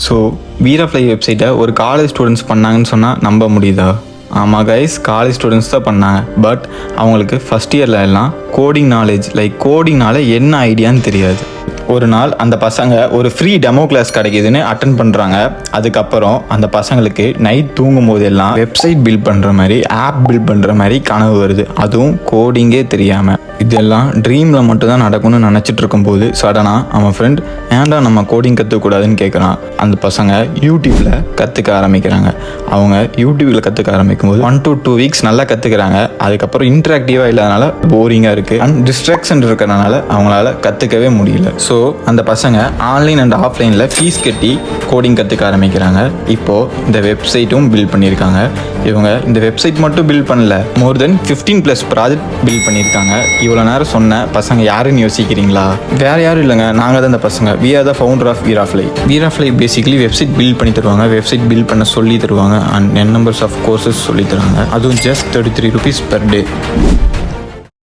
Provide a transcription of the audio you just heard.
So வீராஃப்ளை வெப்சைட்டை ஒரு college students பண்ணாங்கன்னு சொன்னால் நம்ப முடியுதா? ஆமாம் கைஸ், காலேஜ் ஸ்டூடெண்ட்ஸ் தான் பண்ணாங்க. பட் அவங்களுக்கு ஃபஸ்ட் இயரில் எல்லாம் கோடிங் நாலேஜ் கோடிங்னால என்ன ஐடியான்னு தெரியாது. ஒரு நாள் அந்த பசங்க ஒரு ஃப்ரீ டெமோ கிளாஸ் கிடைக்குதுன்னு அட்டன் பண்ணுறாங்க. அதுக்கப்புறம் அந்த பசங்களுக்கு நைட் தூங்கும் போதெல்லாம் வெப்சைட் பில்ட் பண்ணுற மாதிரி, ஆப் பில்ட் பண்ணுற மாதிரி கனவு வருது. அதுவும் கோடிங்கே தெரியாமல். இதெல்லாம் ட்ரீமில் மட்டும்தான் நடக்கும்னு நினச்சிட்டு இருக்கும்போது சடனாக அவன் ஃப்ரெண்ட் ஏன்டா நம்ம கோடிங் கற்றுக்கூடாதுன்னு கேட்குறான். அந்த பசங்க யூடியூப்பில் கற்றுக்க ஆரம்பிக்கிறாங்க. அவங்க யூடியூப்பில் கற்றுக்க ஆரம்பிக்கும் போது 1 to 2 weeks நல்லா கற்றுக்குறாங்க. அதுக்கப்புறம் இன்ட்ராக்டிவாக இல்லாதனால போரிங்காக இருக்குது அண்ட் டிஸ்ட்ராக்ஷன் இருக்கிறனால அவங்களால கற்றுக்கவே முடியல. ஸோ அந்த பசங்க ஆன்லைன் அண்ட் ஆஃப்லைனில் ஃபீஸ் கட்டி கோடிங் கற்றுக்க ஆரம்பிக்கிறாங்க. இப்போது இந்த வெப்சைட்டும் பில்ட் பண்ணியிருக்காங்க. இவங்க இந்த வெப்சைட் மட்டும் பில்ட் பண்ணல, மோர் தென் 15+ ப்ராஜெக்ட் பில்ட் பண்ணியிருக்காங்க. இவ்வளோ நேரம் சொன்ன பசங்க யாருன்னு யோசிக்கிறீங்களா? வேறு யாரும் இல்லைங்க, நாங்கள் தான் இந்த பசங்க. We are the founder of Veerafly. Veerafly basically website build பண்ணி தருவாங்க, வெப்சைட் பில்ட் பண்ண சொல்லி தருவாங்க அண்ட் நம்பர்ஸ் ஆஃப் கோர்சஸ் சொல்லி தருவாங்க. அதுவும் ஜஸ்ட் 33 rupees per day.